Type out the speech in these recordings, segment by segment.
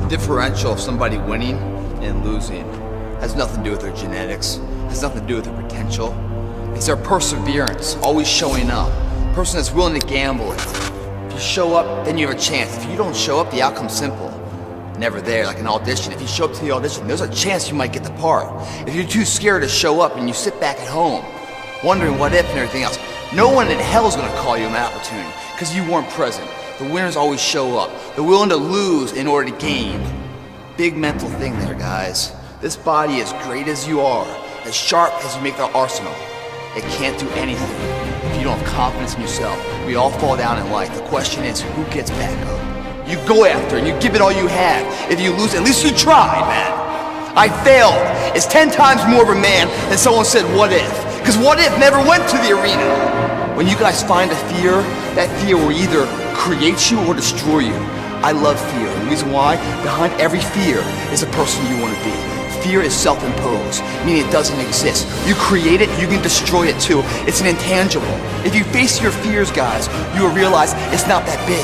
differential of somebody winning and losing has nothing to do with their genetics, has nothing to do with their potential. It's their perseverance, always showing up. A person that's willing to gamble it. If you show up, then you have a chance. If you don't show up, the outcome's simple. Never there, like an audition. If you show up to the audition, there's a chance you might get the part. If you're too scared to show up and you sit back at home, wondering what if and everything else, no one in hell is gonna call you an opportunity because you weren't present. The winners always show up. They're willing to lose in order to gain. Big mental thing there, guys. This body, as great as you are, as sharp as you make the arsenal, it can't do anything if you don't have confidence in yourself. We all fall down in life. The question is, who gets back up? You go after it and you give it all you have. If you lose, at least you tried, man. I failed. It's 10 times more of a man than someone said, what if? Because what if never went to the arena. When you guys find a fear, that fear will either create you or destroy you. I love fear. The reason why, behind every fear is a person you want to be. Fear is self-imposed, meaning it doesn't exist. You create it, you can destroy it too. It's an intangible. If you face your fears, guys, you will realize it's not that big.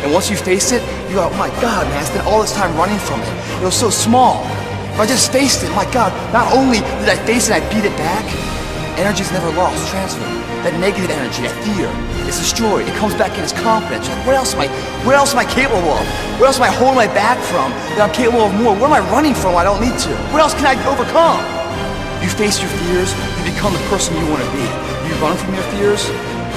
And once you face it, you go, oh my God, man, I spent all this time running from it. It was so small. If I just faced it, my God, not only did I face it, I beat it back, energy's never lost, transferred. That negative energy, that fear, is destroyed. It comes back in as confidence. Like, what else am I capable of? What else am I holding my back from that I'm capable of more? What am I running from I don't need to? What else can I overcome? You face your fears, you become the person you want to be. You run from your fears,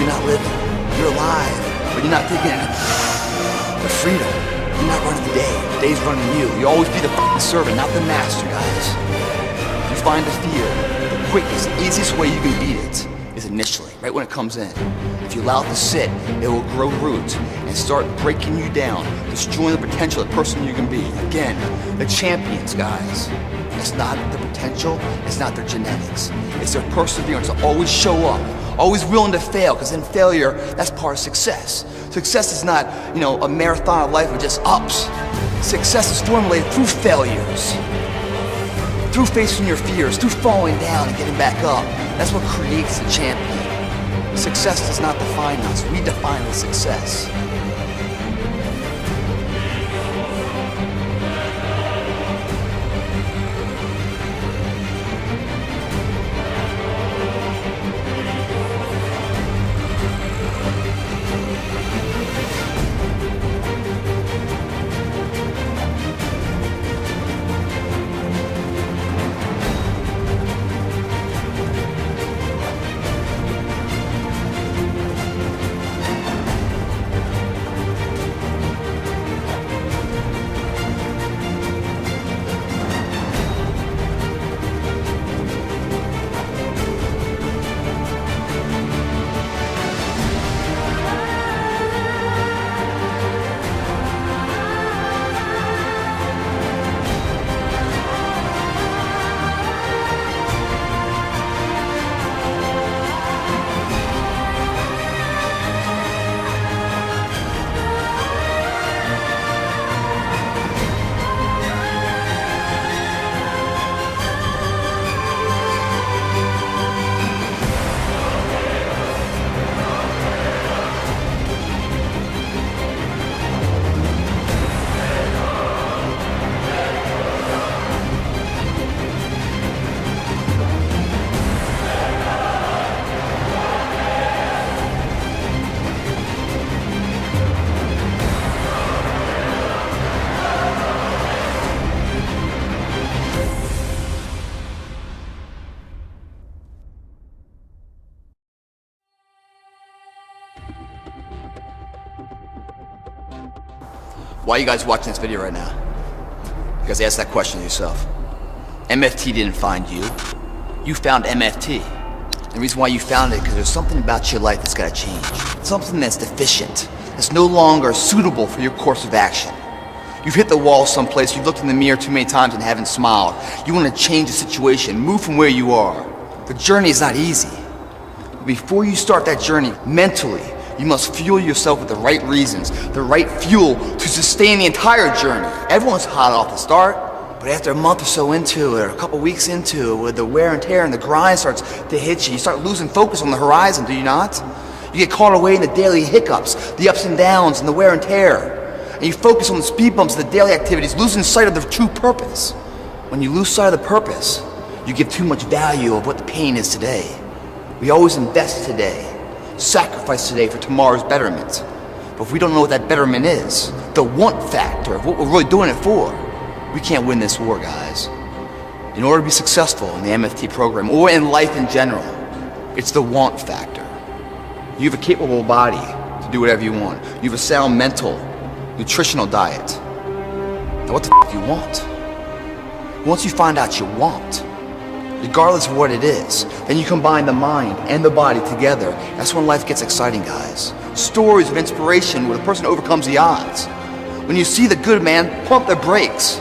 you're not living. You're alive, but you're not taking the freedom. You're not running the day. The day's running you. You always be the fucking servant, not the master, guys. You find the fear. The quickest, the easiest way you can beat it is initially, right when it comes in. If you allow it to sit, it will grow roots and start breaking you down, destroying the potential of the person you can be. Again, the champions, guys. It's not their potential, it's not their genetics. It's their perseverance to always show up, always willing to fail, because in failure, that's part of success. Success is not, a marathon of life with just ups. Success is formulated through failures, through facing your fears, through falling down and getting back up. That's what creates the champion. Success does not define us. We define the success. Why are you guys watching this video right now? Because ask that question to yourself. MFT didn't find you. You found MFT. And the reason why you found it, because there's something about your life that's got to change. Something that's deficient, that's no longer suitable for your course of action. You've hit the wall someplace, you've looked in the mirror too many times and haven't smiled. You want to change the situation, move from where you are. The journey is not easy. Before you start that journey, mentally, you must fuel yourself with the right reasons, the right fuel to sustain the entire journey. Everyone's hot off the start, but after a month or so into it, or a couple weeks into it, with the wear and tear and the grind starts to hit you, you start losing focus on the horizon, do you not? You get caught away in the daily hiccups, the ups and downs, and the wear and tear. and you focus on the speed bumps of the daily activities, losing sight of the true purpose. When you lose sight of the purpose, you give too much value of what the pain is today. We always invest today, sacrifice today for tomorrow's betterment. But if we don't know what that betterment is, the want factor of what we're really doing it for, we can't win this war, guys. In order to be successful in the MFT program or in life in general, it's the want factor. You have a capable body to do whatever you want. You have a sound mental, nutritional diet. Now what the f do you want? Once you find out you want, regardless of what it is, then you combine the mind and the body together. That's when life gets exciting, guys. Stories of inspiration where the person overcomes the odds. When you see the good man, pump the brakes.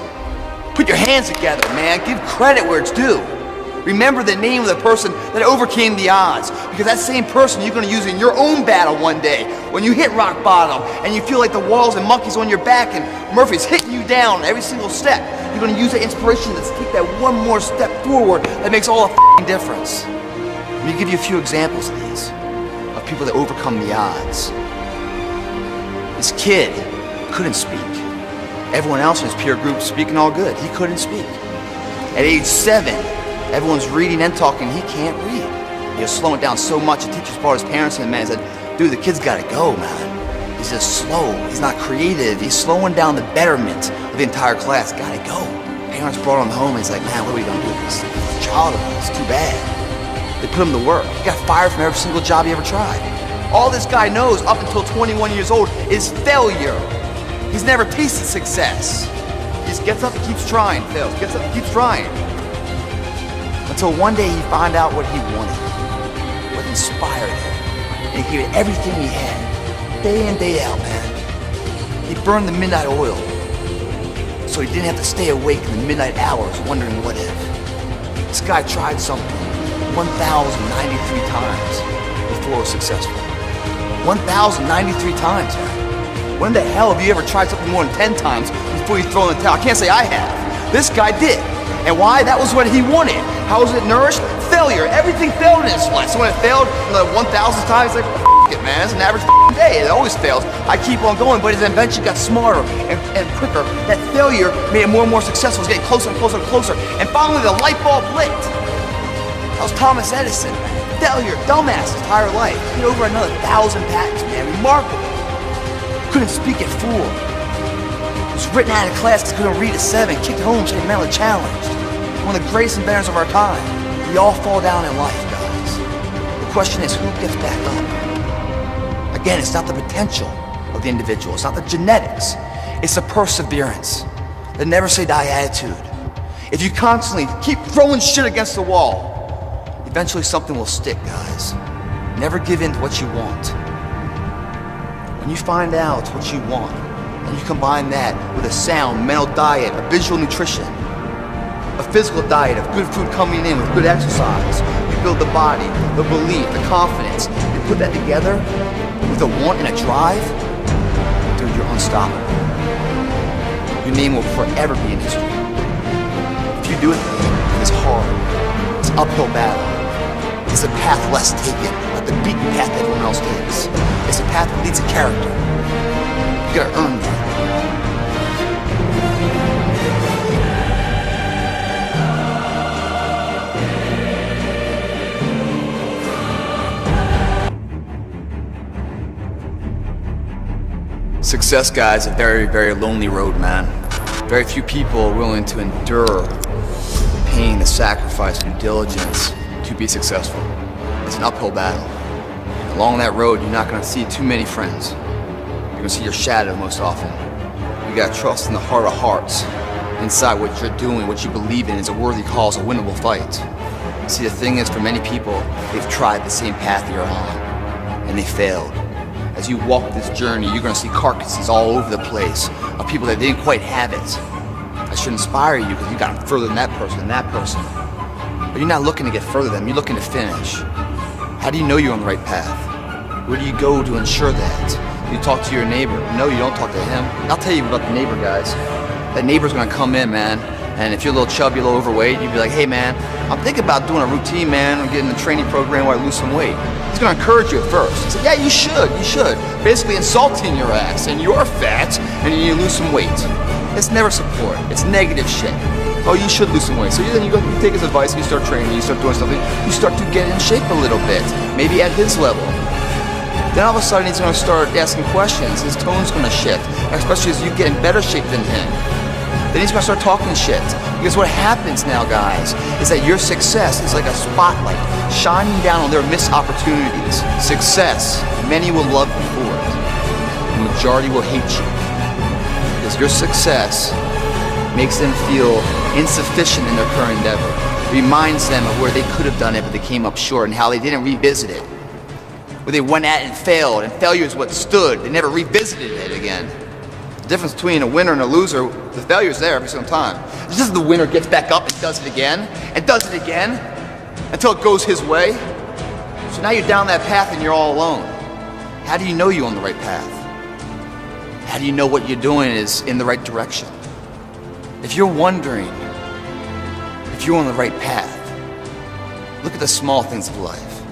Put your hands together, man. Give credit where it's due. Remember the name of the person that overcame the odds, because that same person you're going to use in your own battle one day. When you hit rock bottom and you feel like the walls and monkeys on your back and Murphy's hitting you down every single step, you're going to use that inspiration to take that one more step forward that makes all the f***ing difference. Let me give you a few examples of these, of people that overcome the odds. This kid couldn't speak. Everyone else in his peer group speaking all good. He couldn't speak. At age 7, everyone's reading and talking. He can't read. He was slowing down so much. The teachers brought his parents in, and man said, dude, the kid's got to go, man. He's just slow. He's not creative. He's slowing down the betterment of the entire class. Got to go. Parents brought him home, and he's like, man, what are we going to do with this child of mine? It's too bad. They put him to work. He got fired from every single job he ever tried. All this guy knows up until 21 years old is failure. He's never tasted success. He just gets up and keeps trying, fails, gets up and keeps trying. Until one day he found out what he wanted, what inspired him, and he gave it everything he had, day in, day out, man. He burned the midnight oil, so he didn't have to stay awake in the midnight hours wondering what if. This guy tried something 1,093 times before he was successful. 1,093 times, man. When the hell have you ever tried something more than 10 times before you throw in the towel? I can't say I have. This guy did. And why? That was what he wanted. How was it nourished? Failure. Everything failed in his life. So when it failed the 1,000th time, it's like, f it, man. It's an average day. It always fails. I keep on going, but his invention got smarter and quicker. That failure made it more and more successful. It was getting closer and closer and closer. And finally, the light bulb lit. That was Thomas Edison. Failure, dumbass, his entire life. He had over another 1,000 patents, man. Remarkable. Couldn't speak at 4. Was written out of class because couldn't read at 7. Kicked home, saying mentally challenged. One of the greatest inventors of our time. We all fall down in life, guys. The question is, who gets back up? Again, it's not the potential of the individual. It's not the genetics. It's the perseverance. The never say die attitude. If you constantly keep throwing shit against the wall, eventually something will stick, guys. Never give in to what you want. When you find out what you want, and you combine that with a sound mental diet, a visual nutrition, a physical diet of good food coming in with good exercise, you build the body, the belief, the confidence. You put that together with a want and a drive, dude, you're unstoppable. Your name will forever be in history. If you do it, it's hard. It's an uphill battle. It's a path less taken, not the beaten path that everyone else takes. It's a path that leads to character. You gotta earn that. Success, guys, is a very, very lonely road, man. Very few people are willing to endure the pain, the sacrifice, the due diligence to be successful. It's an uphill battle. Along that road, you're not going to see too many friends. You're going to see your shadow most often. You got to trust in the heart of hearts. Inside what you're doing, what you believe in is a worthy cause, a winnable fight. See, the thing is, for many people, they've tried the same path you're on, and they failed. As you walk this journey, you're going to see carcasses all over the place of people that didn't quite have it. That should inspire you because you got further than that person and that person. But you're not looking to get further than them, you're looking to finish. How do you know you're on the right path? Where do you go to ensure that? You talk to your neighbor. No, you don't talk to him. I'll tell you about the neighbor, guys. That neighbor's gonna come in, man, and if you're a little chubby, a little overweight, you'd be like, hey man, I'm thinking about doing a routine, man, I'm getting a training program where I lose some weight. He's gonna encourage you at first. He said, yeah, you should. Basically insulting your ass, and you're fat, and you need to lose some weight. It's never support, it's negative shit. Oh, you should lose some weight. So then you take his advice, and you start training, you start doing something, you start to get in shape a little bit, maybe at his level. Then all of a sudden he's gonna start asking questions, his tone's gonna shift, especially as you get in better shape than him. Then he's gonna start talking shit. Because what happens now, guys, is that your success is like a spotlight shining down on their missed opportunities. Success, many will love you for it. The majority will hate you. Because your success makes them feel insufficient in their current endeavor. Reminds them of where they could have done it, but they came up short, and how they didn't revisit it. Where they went at it and failed, and failure is what stood. They never revisited it again. The difference between a winner and a loser, the failure's there every single time. It's just the winner gets back up and does it again, until it goes his way. So now you're down that path and you're all alone. How do you know you're on the right path? How do you know what you're doing is in the right direction? If you're wondering if you're on the right path, look at the small things of life.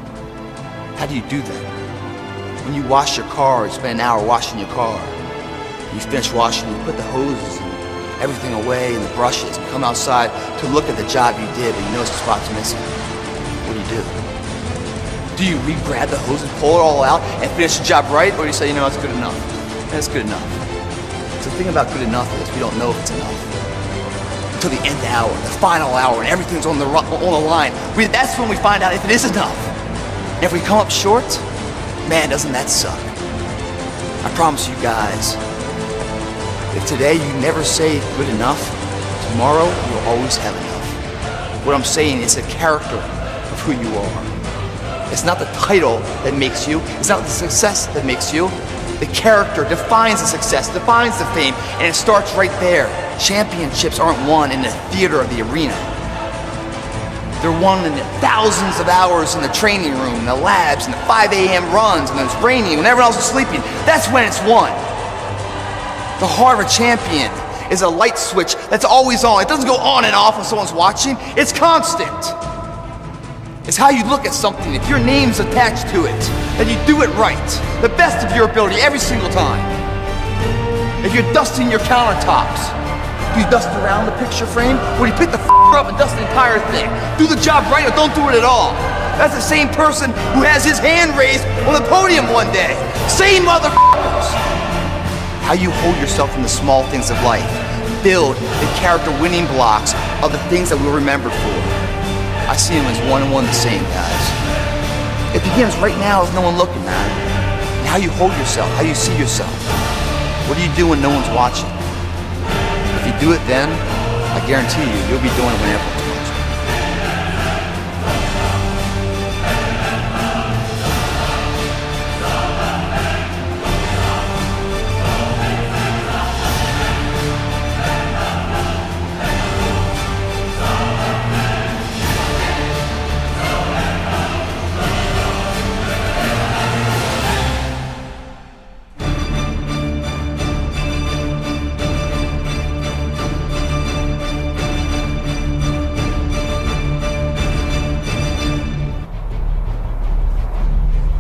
How do you do that? When you wash your car, you spend an hour washing your car. You finish washing, you put the hoses and everything away and the brushes, and come outside to look at the job you did, and you notice the spot's missing. What do? Do you re-grab the hose and pull it all out and finish the job right, or do you say, you know, it's good enough? That's good enough. So the thing about good enough is we don't know if it's enough until the end hour, the final hour, and everything's on the line. That's when we find out if it is enough. And if we come up short, man, doesn't that suck? I promise you guys, if today you never say good enough, tomorrow you'll always have enough. What I'm saying is the character of who you are. It's not the title that makes you, it's not the success that makes you. The character defines the success, defines the fame, and it starts right there. Championships aren't won in the theater of the arena. They're won in the thousands of hours in the training room, in the labs, in the 5 a.m. runs, when it's raining, when everyone else is sleeping. That's when it's won. The heart of a champion is a light switch that's always on. It doesn't go on and off when someone's watching. It's constant. It's how you look at something. If your name's attached to it, that you do it right, the best of your ability every single time. If you're dusting your countertops, do you dust around the picture frame? Or do you pick the up and dust the entire thing? Do the job right or don't do it at all. That's the same person who has his hand raised on the podium one day. Same motherfuckers. How you hold yourself in the small things of life. Build the character winning blocks of the things that we're remembered for. I see them as one and one the same, guys. It begins right now with no one looking, man. And how you hold yourself, how you see yourself. What do you do when no one's watching? If you do it then, I guarantee you'll be doing it when everyone's watching.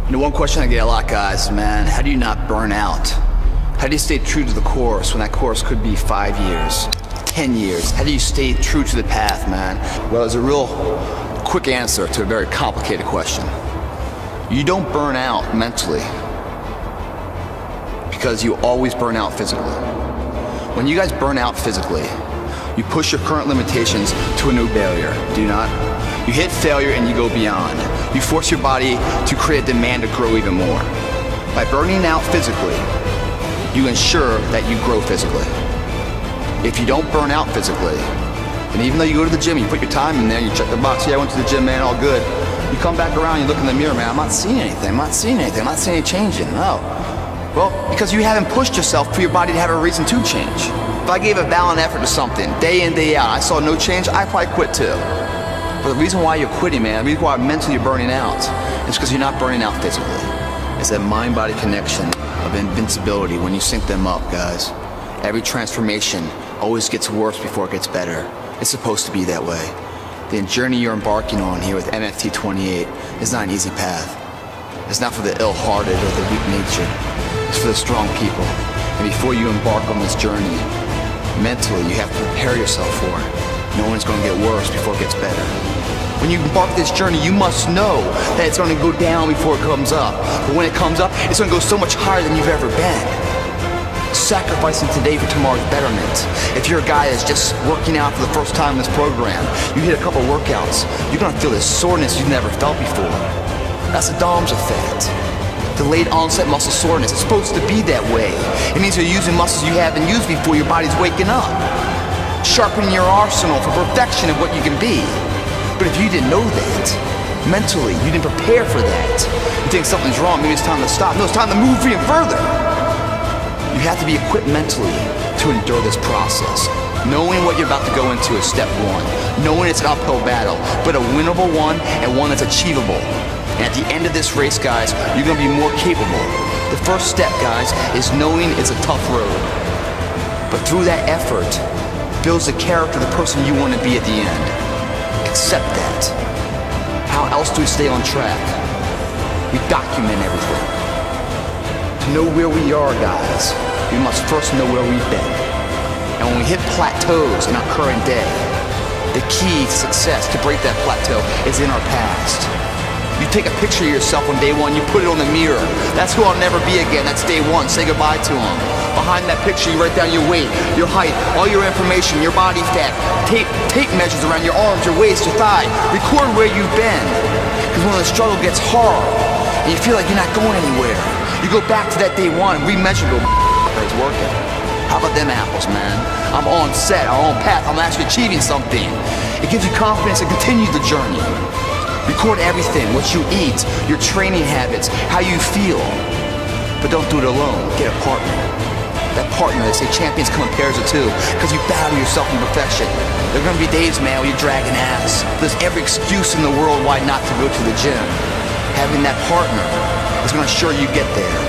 The one question I get a lot, guys, man, how do you not burn out? How do you stay true to the course when that course could be 5 years, 10 years? How do you stay true to the path, man? Well, there's a real quick answer to a very complicated question. You don't burn out mentally because you always burn out physically. When you guys burn out physically, you push your current limitations to a new barrier, do you not? You hit failure and you go beyond. You force your body to create a demand to grow even more. By burning out physically, you ensure that you grow physically. If you don't burn out physically, and even though you go to the gym, you put your time in there, you check the box, yeah, I went to the gym, man, all good. You come back around, you look in the mirror, man, I'm not seeing anything, I'm not seeing any changing, no. Well, because you haven't pushed yourself for your body to have a reason to change. If I gave a valiant effort to something, day in, day out, I saw no change, I'd probably quit too. But the reason why you're quitting, man, the reason why mentally you're burning out, is because you're not burning out physically. It's that mind-body connection of invincibility when you sync them up, guys. Every transformation always gets worse before it gets better. It's supposed to be that way. The journey you're embarking on here with MFT 28 is not an easy path. It's not for the ill-hearted or the weak-natured. It's for the strong people. And before you embark on this journey, mentally you have to prepare yourself for it. No one's going to get worse before it gets better. When you embark this journey, you must know that it's going to go down before it comes up. But when it comes up, it's going to go so much higher than you've ever been. Sacrificing today for tomorrow's betterment. If you're a guy that's just working out for the first time in this program, you hit a couple workouts, you're going to feel this soreness you've never felt before. That's the DOMS effect. Delayed onset muscle soreness. It's supposed to be that way. It means you're using muscles you haven't used before. Your body's waking up. Sharpening your arsenal for perfection of what you can be. But if you didn't know that, mentally, you didn't prepare for that, you think something's wrong, maybe it's time to stop. No, it's time to move even further. You have to be equipped mentally to endure this process. Knowing what you're about to go into is step one. Knowing it's an uphill battle, but a winnable one and one that's achievable. And at the end of this race, guys, you're going to be more capable. The first step, guys, is knowing it's a tough road. But through that effort, builds the character of the person you want to be at the end. Accept that. How else do we stay on track? We document everything. To know where we are, guys, we must first know where we've been. And when we hit plateaus in our current day, the key to success, to break that plateau, is in our past. You take a picture of yourself on day one, you put it on the mirror. That's who I'll never be again. That's day one. Say goodbye to him. Behind that picture, you write down your weight, your height, all your information, your body fat, tape measures around your arms, your waist, your thigh. Record where you've been. Because when the struggle gets hard and you feel like you're not going anywhere, you go back to that day one, remeasure, go, it's working. How about them apples, man? I'm on set, I'm on path, I'm actually achieving something. It gives you confidence to continue the journey. Record everything, what you eat, your training habits, how you feel. But don't do it alone, get a partner. That partner, they say champions come in pairs of two, because you battle yourself in perfection. There are going to be days, man, where you're dragging ass. There's every excuse in the world why not to go to the gym. Having that partner is going to ensure you get there.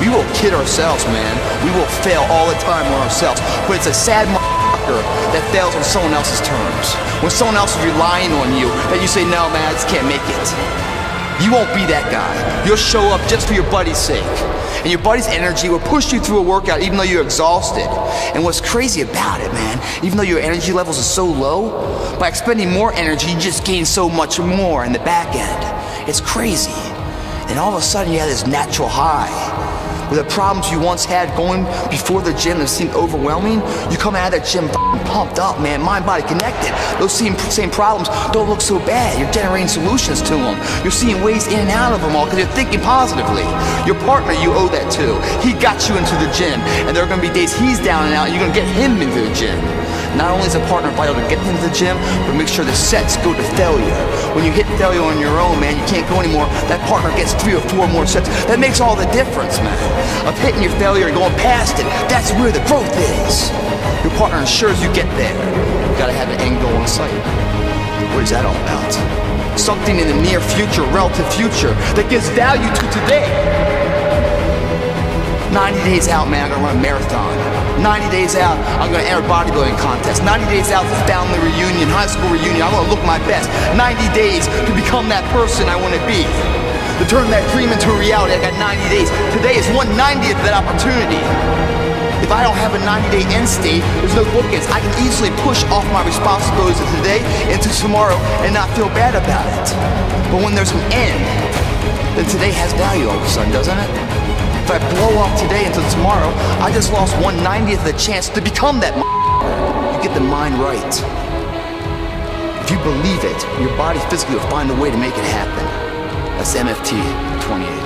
We will kid ourselves, man. We will fail all the time on ourselves. But it's a sad motherfucker that fails on someone else's terms. When someone else is relying on you, that you say, no, man, I just can't make it. You won't be that guy. You'll show up just for your buddy's sake. And your buddy's energy will push you through a workout even though you're exhausted. And what's crazy about it, man, even though your energy levels are so low, by expending more energy, you just gain so much more in the back end. It's crazy. And all of a sudden you have this natural high. Where the problems you once had going before the gym that seemed overwhelming, you come out of that gym pumped up, man, mind, body connected. Those same problems don't look so bad. You're generating solutions to them. You're seeing ways in and out of them all because you're thinking positively. Your partner, you owe that to. He got you into the gym, and there are going to be days he's down and out, and you're going to get him into the gym. Not only is a partner vital to get into the gym, but make sure the sets go to failure. When you hit failure on your own, man, you can't go anymore. That partner gets 3 or 4 more sets. That makes all the difference, man. Of hitting your failure and going past it. That's where the growth is. Your partner ensures you get there. You gotta have an end goal in sight. What is that all about? Something in the near future, relative future, that gives value to today. 90 days out, man, I'm gonna run a marathon. 90 days out, I'm gonna enter a bodybuilding contest. 90 days out, the family reunion, high school reunion, I'm gonna look my best. 90 days to become that person I wanna be. To turn that dream into a reality, I got 90 days. Today is 1/90th of that opportunity. If I don't have a 90-day end state, there's no bookends. I can easily push off my responsibilities of today into tomorrow and not feel bad about it. But when there's an end, then today has value all of a sudden, doesn't it? If I blow up today until tomorrow, I just lost 1/90th of the chance to become that You get the mind right. If you believe it, your body physically will find a way to make it happen. That's MFT 28.